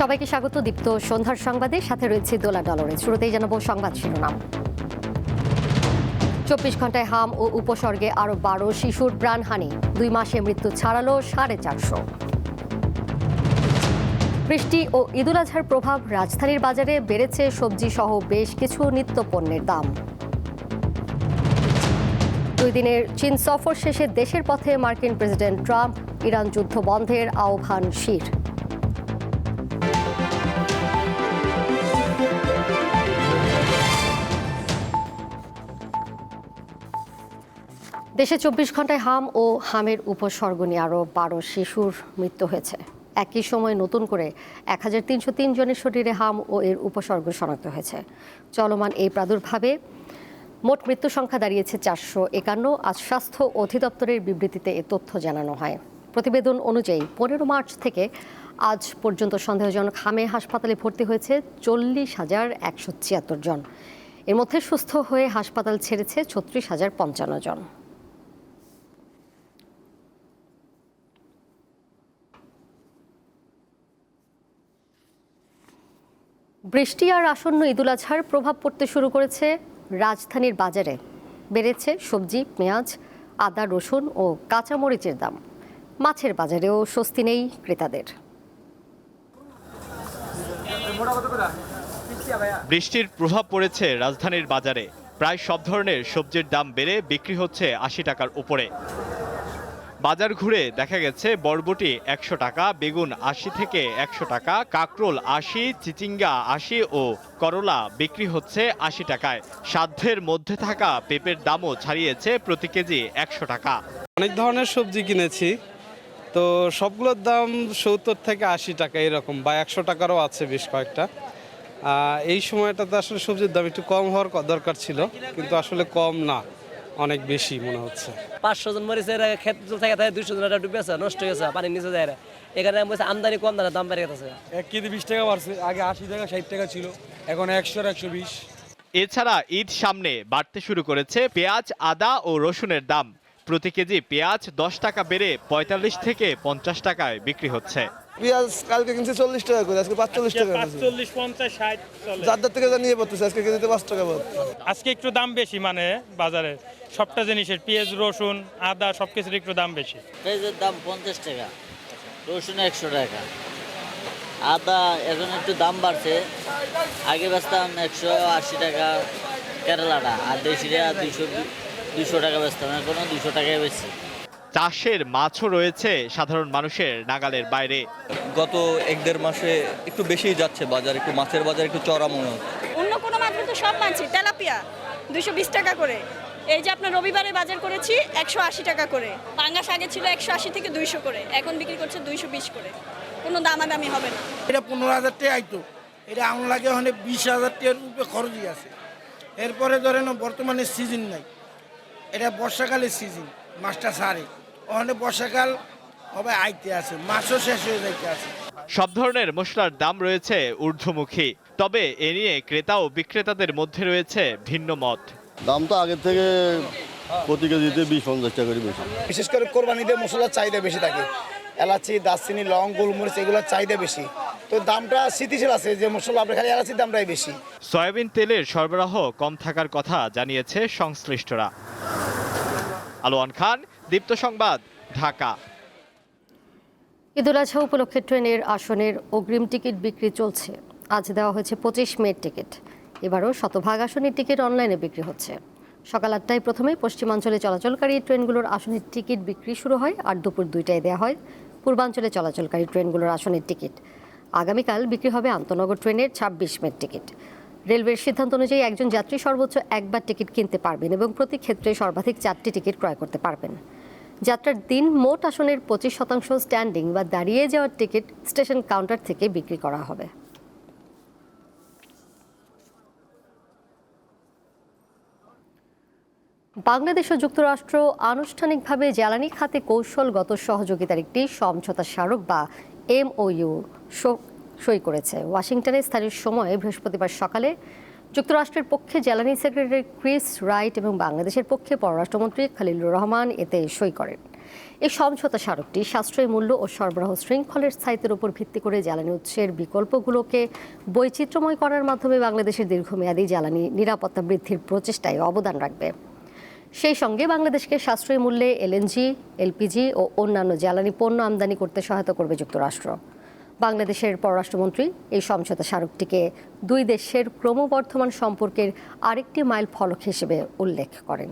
সবাইকে স্বাগত দীপ্ত সন্ধ্যার সংবাদে, সাথে রয়েছে দোলা ডলরে। শুরুতেই জানাবো সংবাদ শিরোনাম। 24 ঘন্টায় হাম ও উপসর্গে আরো 12 শিশুর প্রাণহানি, 2 মাসে মৃত্যু ছাড়ালো 450। বৃষ্টি ও ঈদুল আজহার প্রভাব, রাজধানীর বাজারে বেড়েছে সবজি সহ বেশ কিছু নিত্যপণ্যের দাম। 2 দিনের চীন সফর শেষে দেশের পথে মার্কিন প্রেসিডেন্ট ট্রাম্প, ইরান যুদ্ধ বন্ধের আহ্বান শির। দেশে 24 ঘন্টায় হাম ও হামের উপসর্গ নিয়ে আরও 12 শিশুর মৃত্যু হয়েছে। একই সময় নতুন করে 1303 জনের শরীরে হাম ও এর উপসর্গ শনাক্ত হয়েছে। চলমান এই প্রাদুর্ভাবে মোট মৃত্যু সংখ্যা দাঁড়িয়েছে 451। আজ স্বাস্থ্য অধিদপ্তরের বিবৃতিতে এ তথ্য জানানো হয়। প্রতিবেদন অনুযায়ী 15 মার্চ থেকে আজ পর্যন্ত সন্দেহজনক হামে হাসপাতালে ভর্তি হয়েছে 40,176 জন। এর মধ্যে সুস্থ হয়ে হাসপাতাল ছেড়েছে 36,055 জন। বৃষ্টি আর আসন্ন ঈদুল আজহার প্রভাব পড়তে শুরু করেছে রাজধানীর বাজারে। বেড়েছে সবজি, পেঁয়াজ, আদা, রসুন ও কাঁচামরিচের দাম। মাছের বাজারেও স্বস্তি নেই ক্রেতাদের। বৃষ্টির প্রভাব পড়েছে রাজধানীর বাজারে। প্রায় সব ধরনের সবজির দাম বেড়ে বিক্রি হচ্ছে 80 টাকার উপরে। বাজার ঘুরে দেখা গেছে বরবটি 100 টাকা, বেগুন 80 থেকে 100 টাকা, কাকরোল 80, চিচিঙ্গা 80 ও করলা বিক্রি হচ্ছে 80 টাকায়। সাধ্যের মধ্যে থাকা পেঁপের দামও ছাড়িয়েছে প্রতি কেজি 100 টাকা। অনেক ধরনের সবজি কিনেছি, তো সবগুলোর দাম 70 থেকে 80 টাকা এরকম, বা 100 টাকারও আছে বেশ কয়েকটা। এই সময়টাতে আসলে সবজির দাম একটু কম হওয়ার দরকার ছিল, কিন্তু আসলে কম না, অনেক বেশি মনে হচ্ছে। 500 জন মরিচের ক্ষেত থেকে 200 জন ডুবে আছে, নষ্ট হয়ে গেছে, পানির নিচে যায়। এখানে আমদানি কম, দাম বেড়ে গেছে। 1 কেজি 20 টাকা বাড়ছে, আগে 80 টাকা 60 টাকা ছিল, এখন 100 120। এছাড়া ঈদ সামনে বাড়তে শুরু করেছে পেঁয়াজ, আদা ও রসুনের দাম। প্রতি কেজি পেঁয়াজ 10 টাকা বেড়ে 45 থেকে 50 টাকায় বিক্রি হচ্ছে। পেঁয়াজ কালকে কিনছে 40 টাকা করে, আজকে 45 টাকা। 45, 50, 60 চলে। যাদের থেকে নিয়ে পড়তেছে, আজকে কেজিতে 5 টাকা পড়ছে। আজকে একটু দাম বেশি, মানে বাজারে সবটা জিনিসের, পেঁয়াজ, রসুন, আদা সবকিছুর একটু দাম বেশি। পেঁয়াজের দাম 50 টাকা, রসুন 100 টাকা, আদা এখন একটু দাম বাড়ছে। আগে বেচতাম 180 টাকা কেরালাটা, আর দেশিরা 200 টাকা বেচতাম, এখন 200 টাকায় বেশি। চাষের মাছও রয়েছে সাধারণ মানুষের নাগালের বাইরে। গত 1-1.5 মাসে একটু বেশিই যাচ্ছে বাজার, একটু মাছের বাজার একটু চড়া মনে হচ্ছে। অন্য কোনো মাছ কিন্তু সব মাছই, তেলাপিয়া 220 টাকা করে। এই যে আপনার রবিবারে বাজার করেছি 180 টাকা করে। পাঙ্গাস আগে ছিল 180 থেকে 200 করে, এখন বিক্রি করছে 220 করে। কোনো দামাদামি হবে না। এটা 15,000 টাকা আইতো, এটা আমার লাগে ওখানে 20,000 টাকার উপরে খরচই আছে। এরপরে ধরেন বর্তমানে সিজন নাই, এটা বর্ষাকালের সিজন, মাছটা সারে ওখানে বর্ষাকাল হবে আইতে আছে, মাছও শেষ হয়ে যাইতে আছে। সব ধরনের মশলার দাম রয়েছে ঊর্ধ্বমুখী, তবে এ নিয়ে ক্রেতা ও বিক্রেতাদের মধ্যে রয়েছে ভিন্ন মত। দাম তো আগের থেকে প্রতি কেজিতে 20-50 টাকা করে বেশি। বিশেষ করে কোরবানিতে মশলার চাহিদা বেশি থাকে, এলাচি, দারচিনি, লং, গোলমরিচ এগুলোর চাহিদা বেশি, তো দামটা স্থিতিশীল আছে। যে মশলা আপনার খালি এলাচির দামটাই বেশি। সয়াবিন তেলের সরবরাহ কম থাকার কথা জানিয়েছে সংশ্লিষ্টরা। আলোয়ান খান, দীপ্ত সংবাদ, ঢাকা। ঈদুল আজহা উপলক্ষে ট্রেনের আসনের অগ্রিম টিকিট বিক্রি চলছে। আজ দেওয়া হয়েছে 25 মের টিকিট। এবারও শতভাগ আসনের টিকিট অনলাইনে বিক্রি হচ্ছে। সকাল 8টায় প্রথমে পশ্চিমাঞ্চলে চলাচলকারী ট্রেনগুলোর আসনের টিকিট বিক্রি শুরু হয়, আর দুপুর 2টায় দেওয়া হয় পূর্বাঞ্চলে চলাচলকারী ট্রেনগুলোর আসনের টিকিট। আগামীকাল বিক্রি হবে আন্তনগর ট্রেনের 26 মের টিকিট। রেলওয়ের সিদ্ধান্ত অনুযায়ী একজন যাত্রী সর্বোচ্চ একবার টিকিট কিনতে পারবেন এবং প্রতি ক্ষেত্রে সর্বাধিক 4টি টিকিট ক্রয় করতে পারবেন। যাত্রার দিন মোট আসনের 25% স্ট্যান্ডিং বা দাঁড়িয়ে যাওয়ার টিকিট স্টেশন কাউন্টার থেকে বিক্রি করা হবে। বাংলাদেশ ও যুক্তরাষ্ট্র আনুষ্ঠানিকভাবে জ্বালানি খাতে কৌশলগত সহযোগিতার একটি সমঝোতা স্মারক বা MOU সই করেছে। ওয়াশিংটনে স্থানীয় সময়ে বৃহস্পতিবার সকালে যুক্তরাষ্ট্রের পক্ষে জ্বালানি সেক্রেটারি ক্রিস রাইট এবং বাংলাদেশের পক্ষে পররাষ্ট্রমন্ত্রী খলিলুর রহমান এতে সই করেন। এই সমঝোতা স্মারকটি সাশ্রয়ী মূল্য ও সরবরাহ শৃঙ্খলের স্থায়িত্বের উপর ভিত্তি করে জ্বালানি উৎসের বিকল্পগুলোকে বৈচিত্র্যময় করার মাধ্যমে বাংলাদেশের দীর্ঘমেয়াদী জ্বালানি নিরাপত্তা বৃদ্ধির প্রচেষ্টায় অবদান রাখবে। সেই সঙ্গে বাংলাদেশকে সাশ্রয়ী মূল্যে এলএনজি, এলপিজি ও অন্যান্য জ্বালানি পণ্য আমদানি করতে সহায়তা করবে যুক্তরাষ্ট্র। বাংলাদেশের পররাষ্ট্রমন্ত্রী এই সমঝোতা স্মারকটিকে দুই দেশের ক্রমবর্ধমান সম্পর্কের আরেকটি মাইল ফলক হিসেবে উল্লেখ করেন।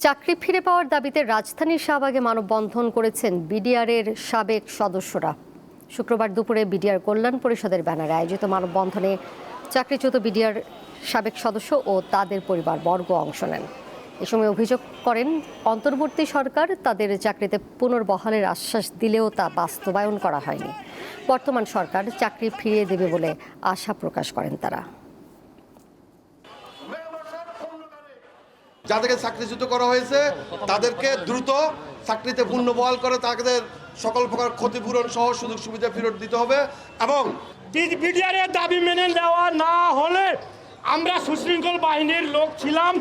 চাকরি ফিরে পাওয়ার দাবিতে রাজধানীর শাহবাগে মানববন্ধন করেছেন বিডিআরের সাবেক সদস্যরা। শুক্রবার দুপুরে বিডিআর কল্যাণ পরিষদের ব্যানারে আয়োজিত মানববন্ধনে চাকরিচ্যুত বিডিআর সাবেক সদস্য ও তাদের পরিবারবর্গ অংশ নেন। এ সময় অভিযোগ করেন, অন্তর্বর্তী সরকার তাদের চাকরিতে পুনর্বহালের আশ্বাস দিলেও তা বাস্তবায়ন করা হয়নি। বর্তমান সরকার চাকরি ফিরিয়ে দেবে বলে আশা প্রকাশ করেন তারা। যাদেরকে চাকরিচ্যুত করা হয়েছে তাদেরকে দ্রুত চাকরিতে পুনর্বহাল করে তাদের সকল প্রকার ক্ষতিপূরণ সহ সুযোগ সুবিধা ফেরত দিতে হবে। এবং বিডিআরের দাবি মেনে নেওয়া না হলে আমরা সুশৃঙ্খল বাহিনীর লোক ছিলাম,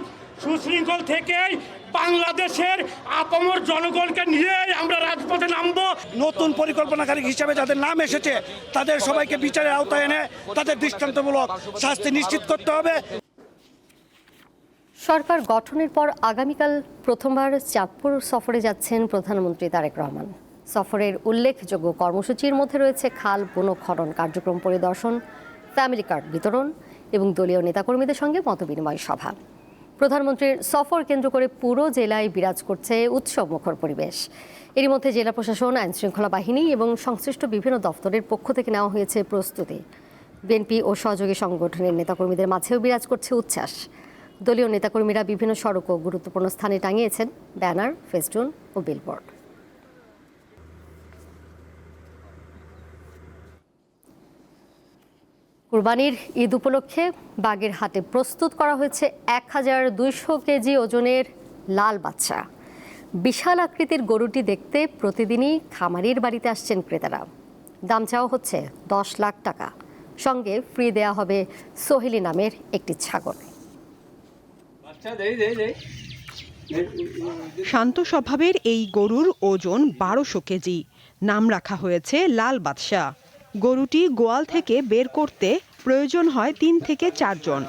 সুশৃঙ্খল থেকেই বাংলাদেশের আপামর জনগণকে নিয়ে আমরা রাজপথে নামবো। নতুন পরিকল্পনাকারী হিসাবে যাদের নাম এসেছে তাদের সবাইকে বিচারের আওতায় এনে তাদের দৃষ্টান্তমূলক শাস্তি নিশ্চিত করতে হবে। সরকার গঠনের পর আগামীকাল প্রথমবার চাঁদপুর সফরে যাচ্ছেন প্রধানমন্ত্রী তারেক রহমান। সফরের উল্লেখযোগ্য কর্মসূচির মধ্যে রয়েছে খাল পুনঃখনন কার্যক্রম পরিদর্শন, ফ্যামিলি কার্ড বিতরণ এবং দলীয় নেতাকর্মীদের সঙ্গে মতবিনিময় সভা। প্রধানমন্ত্রীর সফর কেন্দ্র করে পুরো জেলায় বিরাজ করছে উৎসবমুখর পরিবেশ। এরই মধ্যে জেলা প্রশাসন, আইনশৃঙ্খলা বাহিনী এবং সংশ্লিষ্ট বিভিন্ন দফতরের পক্ষ থেকে নেওয়া হয়েছে প্রস্তুতি। বিএনপি ও সহযোগী সংগঠনের নেতাকর্মীদের মাঝেও বিরাজ করছে উচ্ছ্বাস। দলীয় নেতাকর্মীরা বিভিন্ন সড়ক ও গুরুত্বপূর্ণ স্থানে টাঙিয়েছেন ব্যানার, ফেস্টুন ও বিলবোর্ড। কুরবানির ঈদ উপলক্ষে বাগেরহাটে প্রস্তুত করা হয়েছে 1200 কেজি ওজনের লাল বাচ্চা। বিশাল আকৃতির গরুটি দেখতে প্রতিদিনই খামারির বাড়িতে আসছেন ক্রেতারা। দাম চাওয়া হচ্ছে 10 লাখ টাকা। সঙ্গে ফ্রি দেয়া হবে সোহেলি নামের একটি ছাগল। শান্ত স্বভাবের এই গরুর ওজন 1200 কেজি। নাম রাখা হয়েছে লাল বাদশা। গরুটি গোয়াল থেকে বের করতে প্রয়োজন হয় 3 থেকে 4 জন।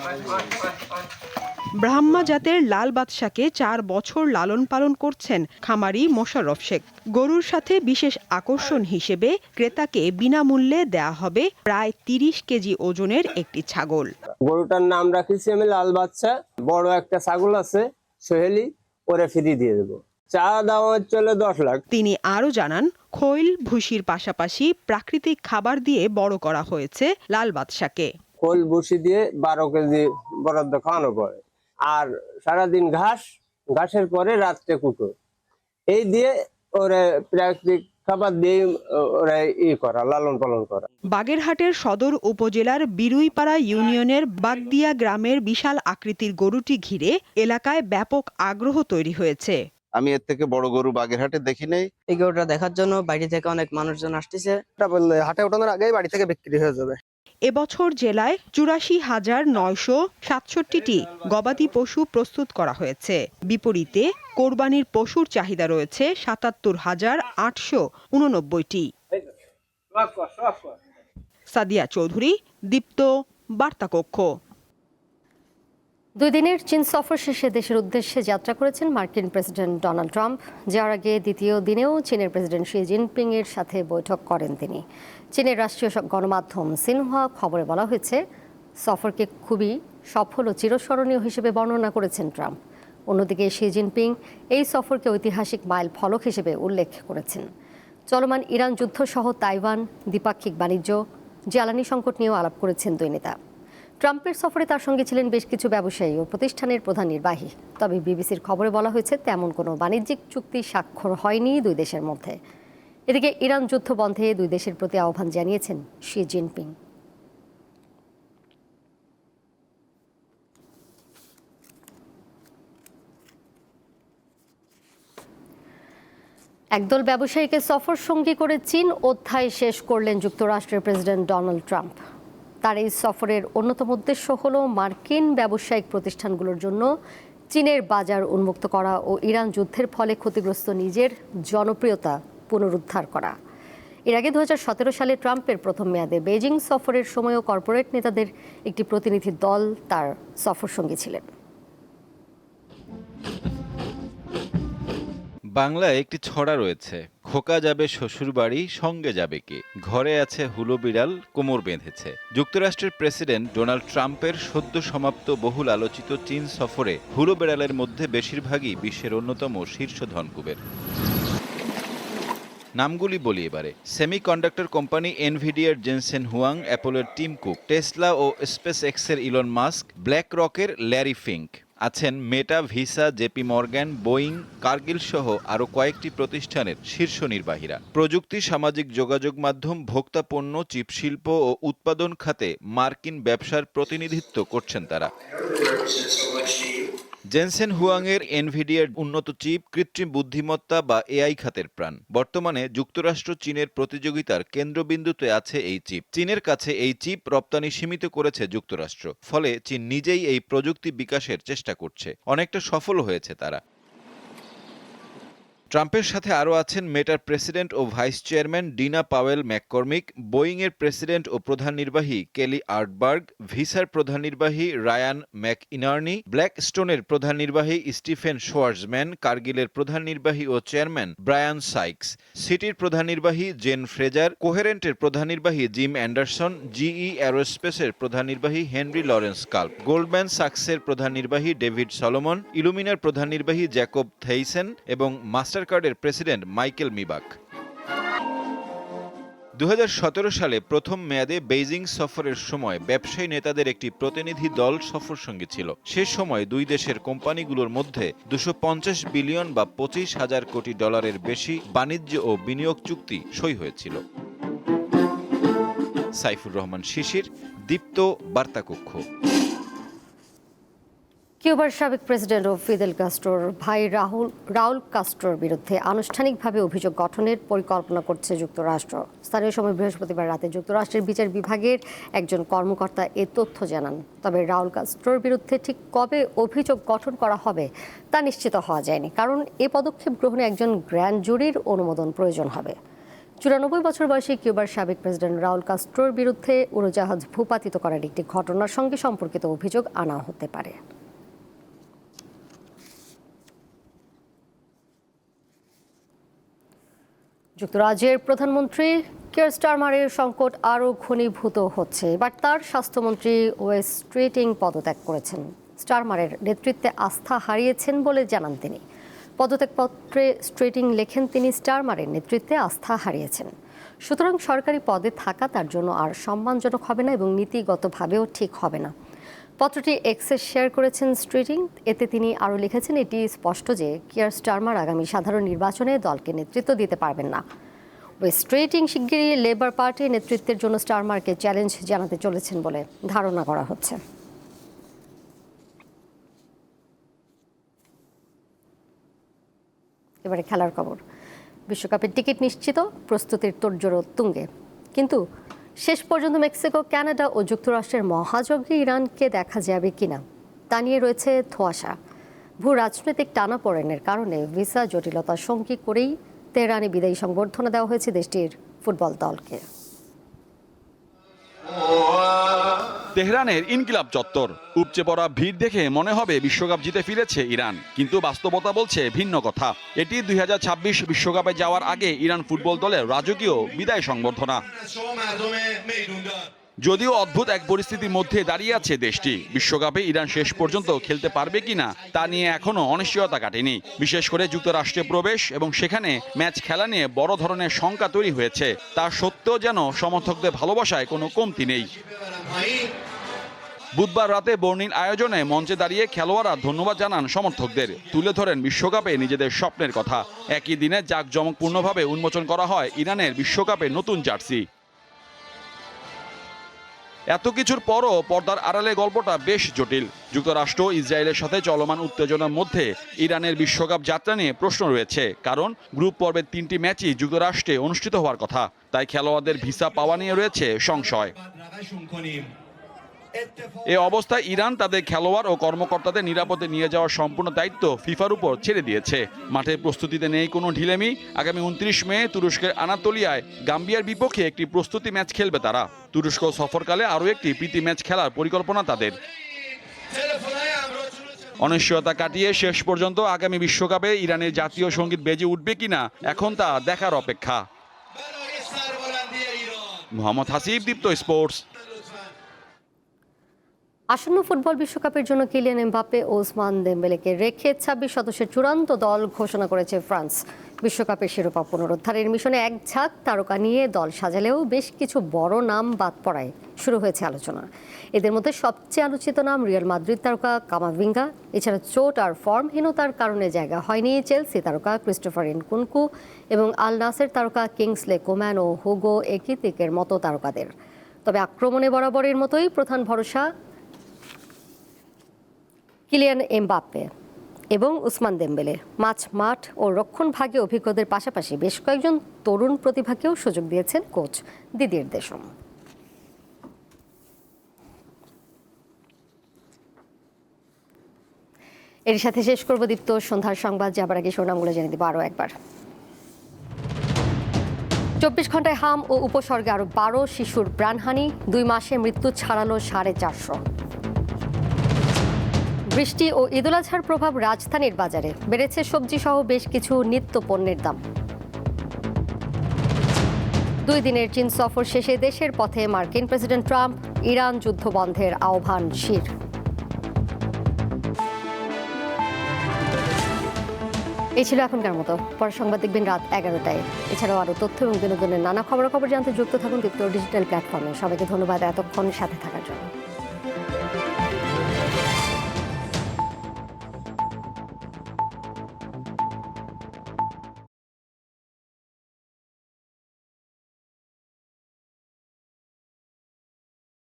ব্রাহ্মা জাতের লাল বাদশাকে 4 বছর লালন পালন করছেন খামারি মোশাররফ শেখ। গরুর সাথে বিশেষ আকর্ষণ হিসেবে ক্রেতাকে বিনামূল্যে দেয়া হবে প্রায় 30 কেজি ওজনের একটি ছাগল। গরুটার নাম রাখিছি আমি লাল বাদশা। বড় একটা ছাগল আছে সোহেলি, ওরে ফ্রি দিয়ে দেবো। চা দাম হচ্ছে 10 লাখ। তিনি আরো জানান, খৈল ভুসির পাশাপাশি প্রাকৃতিক খাবার দিয়ে বড় করা হয়েছে লাল বাদশাকে। খোল ভুসি দিয়ে 12 কেজি বরাদ্দ খাওয়ানো পড়ে, আর সারাদিন ঘাসের পরে রাত্রে কুটো, এই দিয়ে ওরে প্রাকৃতিক খাবার দিয়ে ওরা লালন পালন করা। বাগেরহাটের সদর উপজেলার বিরুইপাড়া ইউনিয়নের বাগদিয়া গ্রামের বিশাল আকৃতির গরুটি ঘিরে এলাকায় ব্যাপক আগ্রহ তৈরি হয়েছে। আমি এর থেকে বড় গরু বাগেরহাটে দেখি নাই। এই গরুটা দেখার জন্য বাইরে থেকে অনেক মানুষজন আসতেছে। এটা বললে হাটে ওঠানোর আগেই বাড়ি থেকে বিক্রি হয়ে যাবে। এবছর জেলায় 84,967টি গবাদি পশু প্রস্তুত করা হয়েছে। বিপরীতে কোরবানির পশুর চাহিদা রয়েছে 77,889টি। সাদিয়া চৌধুরী, দীপ্ত, বার্তাকক্ষ। 2 দিনের চীন সফর শেষে দেশের উদ্দেশ্যে যাত্রা করেছেন মার্কিন প্রেসিডেন্ট ডোনাল্ড ট্রাম্প। যাওয়ার আগে দ্বিতীয় দিনেও চীনের প্রেসিডেন্ট শি জিনপিং এর সাথে বৈঠক করেন তিনি। চীনের রাষ্ট্রীয় গণমাধ্যম সিনহুয়া খবরে বলা হয়েছে, সফরকে খুবই সফল ও চিরস্মরণীয় হিসেবে বর্ণনা করেছেন ট্রাম্প। অন্যদিকে শি জিনপিং এই সফরকে ঐতিহাসিক মাইল ফলক হিসেবে উল্লেখ করেছেন। চলমান ইরান যুদ্ধ সহ তাইওয়ান, দ্বিপাক্ষিক বাণিজ্য, জ্বালানি সংকট নিয়েও আলাপ করেছেন দুই নেতা। ট্রাম্পের সফরে তার সঙ্গে ছিলেন বেশ কিছু ব্যবসায়ী ও প্রতিষ্ঠানের প্রধান নির্বাহী। তবে বিবিসির খবরে বলা হয়েছে, তেমন কোনো বাণিজ্যিক চুক্তি স্বাক্ষর হয়নি দুই দেশের মধ্যে। এদিকে ইরান যুদ্ধ বন্ধে দুই দেশের প্রতি আহ্বান জানিয়েছেন শি জিনপিং। একদল ব্যবসায়ীকে সফর সঙ্গী করে চীন অধ্যায় শেষ করলেন যুক্তরাষ্ট্রের প্রেসিডেন্ট ডোনাল্ড ট্রাম্প। তার এই সফরের অন্যতম উদ্দেশ্য হল মার্কিন ব্যবসায়িক প্রতিষ্ঠানগুলোর জন্য চীনের বাজার উন্মুক্ত করা ও ইরান যুদ্ধের ফলে ক্ষতিগ্রস্ত নিজের জনপ্রিয়তা পুনরুদ্ধার করা। এর আগে 2017 সালে ট্রাম্পের প্রথম মেয়াদে বেজিং সফরের সময়ও কর্পোরেট নেতাদের একটি প্রতিনিধি দল তার সফরসঙ্গী ছিলেন। বাংলায় একটি ছড়া রয়েছে, খোকা যাবে শ্বশুর বাড়ি, সঙ্গে যাবে কে? ঘরে আছে হুলো বিড়াল, কোমর বেঁধেছে। যুক্তরাষ্ট্রের প্রেসিডেন্ট ডোনাল্ড ট্রাম্পের সদ্য সমাপ্ত বহুল আলোচিত চীন সফরে হুলো বিড়ালের মধ্যে বেশিরভাগই বিশ্বের অন্যতম শীর্ষ ধনকুবের। নামগুলি বলি এবারে। সেমিকন্ডাক্টর কোম্পানি এনভিডিয়ার জেনসেন হুয়াং, অ্যাপলের টিম কুক, টেসলা ও স্পেস এক্সের ইলন মাস্ক, ব্ল্যাক রকের ল্যারি ফিঙ্ক, আছেন Meta, Visa, JP Morgan, Boeing, Cargill সহ আরও কয়েকটি প্রতিষ্ঠানের শীর্ষ নির্বাহীরা। প্রযুক্তি, সামাজিক যোগাযোগ মাধ্যম, ভোক্তা পণ্য, চিপ শিল্প ও উৎপাদন খাতে মার্কিন ব্যবসার প্রতিনিধিত্ব করছেন তারা। জেনসেন হুয়াংয়ের এনভিডিয়ার উন্নত চিপ, কৃত্রিম বুদ্ধিমত্তা বা এআই খাতের প্রাণ। বর্তমানে যুক্তরাষ্ট্র চীনের প্রতিযোগিতার কেন্দ্রবিন্দুতে আছে এই চিপ। চীনের কাছে এই চিপ রপ্তানি সীমিত করেছে যুক্তরাষ্ট্র, ফলে চীন নিজেই এই প্রযুক্তি বিকাশের চেষ্টা করছে। অনেকটা সফল হয়েছে তারা। ট্রাম্পের সাথে আরও আছেন মেটার প্রেসিডেন্ট ও vice chairman Dina Powell McCormick, বোয়িংয়ের প্রেসিডেন্ট ও প্রধান নির্বাহী কেলি আর্টবার্গ, ভিসার প্রধান নির্বাহী রায়ান ম্যাকইনার্নি, ব্ল্যাকস্টোনের প্রধান নির্বাহী স্টিফেন শোয়ার্জম্যান, কার্গিলের প্রধান নির্বাহী ও চেয়ারম্যান ব্রায়ান সাইক্স, সিটির প্রধান নির্বাহী জেন ফ্রেজার, কোহেরেন্টের প্রধান নির্বাহী জিম অ্যান্ডারসন, জিই অ্যারোস্পেসের প্রধান নির্বাহী হেনরি লরেন্স কাল্প, গোল্ডম্যান সাকসের প্রধান নির্বাহী ডেভিড সলোমন, ইলুমিনার প্রধান নির্বাহী জ্যাকব থেইসেন এবং মাস্টার কার্ডের প্রেসিডেন্ট মাইকেল মিবাক। 2017 সালে প্রথম মেয়াদে বেইজিং সফরের সময় ব্যবসায়ী নেতাদের একটি প্রতিনিধি দল সফরসঙ্গী ছিল। সে সময় দুই দেশের কোম্পানিগুলোর মধ্যে 250 বিলিয়ন বা 25,000 কোটি ডলারের বেশি বাণিজ্য ও বিনিয়োগ চুক্তি সই হয়েছিল। সাইফুর রহমান শিশির, দীপ্ত বার্তাকক্ষ। কিউবার সাবেক প্রেসিডেন্ট ও ফিদেল কাস্ট্রোর ভাই রাউল কাস্ট্রোর বিরুদ্ধে আনুষ্ঠানিকভাবে অভিযোগ গঠনের পরিকল্পনা করছে যুক্তরাষ্ট্র। স্থানীয় সময় বৃহস্পতিবার রাতে যুক্তরাষ্ট্রের বিচার বিভাগের একজন কর্মকর্তা এ তথ্য জানান। তবে রাউল কাস্ট্রোর বিরুদ্ধে ঠিক কবে অভিযোগ গঠন করা হবে তা নিশ্চিত হওয়া যায়নি, কারণ এ পদক্ষেপ গ্রহণে একজন গ্র্যান্ড জুরির অনুমোদন প্রয়োজন হবে। 94 বছর বয়সী কিউবার সাবেক প্রেসিডেন্ট রাউল কাস্ট্রোর বিরুদ্ধে উড়োজাহাজ ভূপাতিত করার একটি ঘটনার সঙ্গে সম্পর্কিত অভিযোগ আনা হতে পারে। যুক্তরাজ্যের প্রধানমন্ত্রী কিয়ার স্টারমারের সংকট আরও ঘনীভূত হচ্ছে। এবার তার স্বাস্থ্যমন্ত্রী ওয়েস স্ট্রিটিং পদত্যাগ করেছেন। স্টারমারের নেতৃত্বে আস্থা হারিয়েছেন বলে জানান তিনি। পদত্যাগপত্রে স্ট্রিটিং লেখেন, তিনি স্টারমারের নেতৃত্বে আস্থা হারিয়েছেন, সুতরাং সরকারি পদে থাকা তার জন্য আর সম্মানজনক হবে না এবং নীতিগতভাবেও ঠিক হবে না। পত্রটি এক্সে শেয়ার করেছেন স্ট্রিটিং। এতে তিনি আরও লিখেছেন, এটি স্পষ্ট যে কিয়ার স্টারমার আগামী সাধারণ নির্বাচনে দলকে নেতৃত্ব দিতে পারবেন না। ওই স্ট্রিটিং শিগগিরই লেবার পার্টি নেতৃত্বের জন্য স্টারমারকে চ্যালেঞ্জ জানাতে চলেছেন বলে ধারণা করা হচ্ছে। এবারে খেলার খবর। বিশ্বকাপের টিকিট নিশ্চিত, প্রস্তুতির তোড়জোড় তুঙ্গে। কিন্তু শেষ পর্যন্ত মেক্সিকো, কানাডা ও যুক্তরাষ্ট্রের মহাযজ্ঞে ইরানকে দেখা যাবে কিনা তা নিয়ে রয়েছে ধোঁয়াশা। ভূ রাজনৈতিক টানাপোড়েনের কারণে ভিসা জটিলতা সঙ্গী করেই তেহরানে বিদায়ী সংবর্ধনা দেওয়া হয়েছে দেশটির ফুটবল দলকে। তেহরানের ইনকিলাব চত্বর, উপচে পড়া ভিড় দেখে মনে হবে বিশ্বকাপ জিতে ফিরেছে ইরান, কিন্তু বাস্তবতা বলছে ভিন্ন কথা। এটি 2026 বিশ্বকাপে যাওয়ার আগে ইরান ফুটবল দলের রাজকীয় বিদায় সংবর্ধনা। যদিও অদ্ভুত এক পরিস্থিতির মধ্যে দাঁড়িয়ে আছে দেশটি, বিশ্বকাপে ইরান শেষ পর্যন্ত খেলতে পারবে কিনা তা নিয়ে এখনো অনিশ্চয়তা কাটেনি। বিশেষ করে যুক্তরাষ্ট্রে প্রবেশ এবং সেখানে ম্যাচ খেলা নিয়ে বড় ধরনের শঙ্কা তৈরি হয়েছে। তা সত্ত্বেও যেন সমর্থকদের ভালোবাসায় কোনো কমতি নেই। বুধবার রাতে বর্ণিল আয়োজনে মঞ্চে দাঁড়িয়ে খেলোয়াড়রা ধন্যবাদ জানান সমর্থকদের, তুলে ধরেন বিশ্বকাপে নিজেদের স্বপ্নের কথা। একই দিনে জাঁকজমকপূর্ণভাবে উন্মোচন করা হয় ইরানের বিশ্বকাপে নতুন জার্সি। এত কিছুর পরও পর্দার আড়ালে গল্পটা বেশ জটিল। যুক্তরাষ্ট্র ইসরায়েলের সাথে চলমান উত্তেজনার মধ্যে ইরানের বিশ্বকাপ যাত্রা নিয়ে প্রশ্ন রয়েছে, কারণ গ্রুপ পর্বের 3টি ম্যাচই যুক্তরাষ্ট্রে অনুষ্ঠিত হওয়ার কথা। তাই খেলোয়াড়দের ভিসা পাওয়া নিয়ে রয়েছে সংশয়। এ অবস্থায় ইরান তাদের খেলোয়াড় ও কর্মকর্তাদের নিরাপদে নিয়ে যাওয়ার সম্পূর্ণ দায়িত্ব ফিফার উপর ছেড়ে দিয়েছে। মাঠের প্রস্তুতিতে নেই কোনো ঢিলেমি। আগামী 29 মে তুরস্কের আনাতোলিয়ায় গাম্বিয়ার বিপক্ষে একটি প্রস্তুতি ম্যাচ খেলবে তারা। তুরস্ক সফরকালে আরও একটি প্রীতি ম্যাচ খেলার পরিকল্পনা তাদের। অনিশ্চয়তা কাটিয়ে শেষ পর্যন্ত আগামী বিশ্বকাপে ইরানের জাতীয় সঙ্গীত বেজে উঠবে কিনা এখন তা দেখার অপেক্ষা। মোহাম্মদ হাসিব, দীপ্ত স্পোর্টস। আসন্ন ফুটবল বিশ্বকাপের জন্য কিলিয়ান এমবাপ্পে ও ওসমান দেমবেলেকে রেখে 26 সদস্যের চূড়ান্ত দল ঘোষণা করেছে ফ্রান্স। বিশ্বকাপের শিরোপা পুনরুদ্ধারের মিশনে এক ঝাঁক তারকা নিয়ে দল সাজালেও বেশ কিছু বড় নাম বাদ পড়ায় শুরু হয়েছে আলোচনা। এদের মধ্যে সবচেয়ে আলোচিত নাম রিয়াল মাদ্রিদ তারকা কামাভিঙ্গা। এছাড়া চোট আর ফর্মহীনতার কারণে জায়গা হয়নি চেলসি তারকা ক্রিস্টোফার ইনকুনকু এবং আল নাসের তারকা কিংসলে কোম্যান ও হুগো একিতিকের মতো তারকাদের। তবে আক্রমণে বরাবরের মতোই প্রধান ভরসা কিলিয়ান এমবাপ্পে এবং ওসমান দেমবেলে। মাঠ ও রক্ষণ ভাগে অভিজ্ঞদের পাশাপাশি বেশ কয়েকজন তরুণ প্রতিভাকেও সুযোগ দিয়েছেন কোচ দিদিয়ের দেশম। এর সাথে শেষ করব দীপ্ত সন্ধ্যার সংবাদ। যাবার আগে শিরোনামগুলো জেনে দিব আরও একবার। 24 ঘন্টায় হাম ও উপসর্গে আরও 12 শিশুর প্রাণহানি, 2 মাসে মৃত্যু ছাড়ালো 450। বৃষ্টি ও ঈদ উল আজহার প্রভাব রাজধানীর বাজারে, বেড়েছে সবজি সহ বেশ কিছু নিত্য পণ্যের দাম। 2 দিনের চীন সফর শেষে দেশের পথে মার্কিন প্রেসিডেন্ট ট্রাম্প, ইরান যুদ্ধ বন্ধের আহ্বান শির। এই ছিল এখনকার মতো। পরের সংবাদ দেখবেন রাত 11টায়। এছাড়াও আরও তথ্য এবং বিনোদনের নানা খবরাখবর জানতে যুক্ত থাকুন দীপ্ত ডিজিটাল প্ল্যাটফর্মে। সবাইকে ধন্যবাদ এতক্ষণ সাথে থাকার জন্য।